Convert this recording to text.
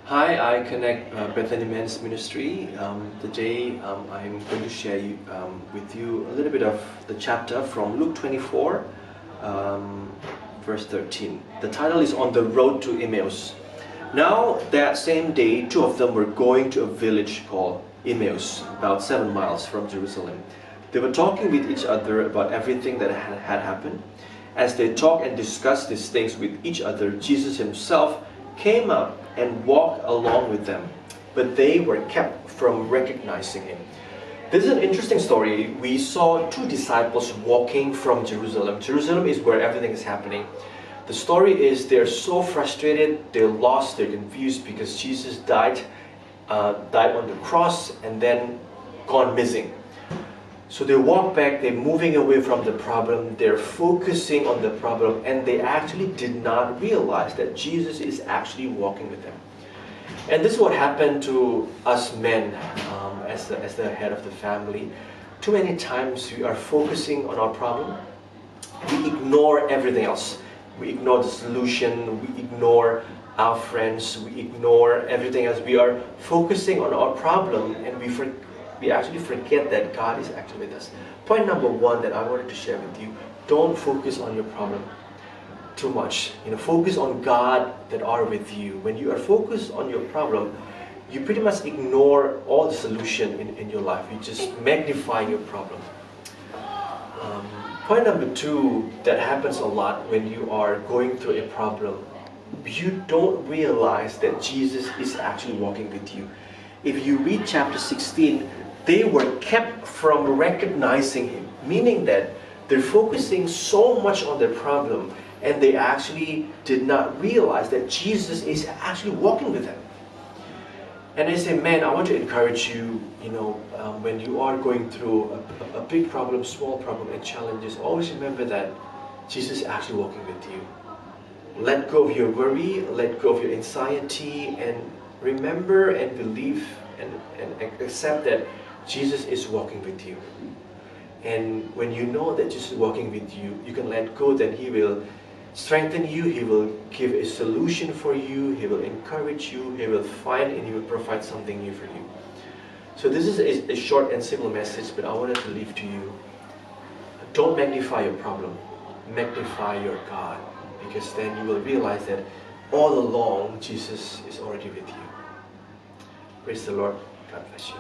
Hi, iConnect Bethany Men's Ministry. Today I'm going to share with you a little bit of the chapter from Luke 24, verse 13. The title is On the Road to Emaus. Now, that same day, two of them were going to a village called Emaus, about 7 miles from Jerusalem. They were talking with each other about everything that had happened. As they talked and discussed these things with each other, Jesus himself came up and walked along with them, but they were kept from recognizing him. This is an interesting story. We saw two disciples walking from Jerusalem. Jerusalem is where everything is happening. The story is they're so frustrated, they're lost, they're confused because Jesus died on the cross and then gone missing. So they walk back, they're moving away from the problem, they're focusing on the problem, and they actually did not realize that Jesus is actually walking with them. And this is what happened to us men as the head of the family. Too many times we are focusing on our problem, we ignore everything else. We ignore the solution, we ignore our friends, we ignore everything else. We are focusing on our problem and we actually forget that God is actually with us. Point number one that I wanted to share with you: don't focus on your problem too much. Focus on God that are with you. When you are focused on your problem, you pretty much ignore all the solution in your life. You just magnify your problem. Point number two that happens a lot when you are going through a problem: you don't realize that Jesus is actually walking with you. If you read chapter 16, they were kept from recognizing him, meaning that they're focusing so much on their problem and they actually did not realize that Jesus is actually walking with them. And I say, man, I want to encourage you, when you are going through a big problem, small problem, and challenges, always remember that Jesus is actually walking with you. Let go of your worry, let go of your anxiety, and remember and believe and accept that Jesus is walking with you. And when you know that Jesus is walking with you, you can let go. Then He will strengthen you, He will give a solution for you, He will encourage you, He will find and He will provide something new for you. So this is a short and simple message, but I wanted to leave to you. Don't magnify your problem, magnify your God, because then you will realize that all along Jesus is already with you. Praise the Lord. God bless you.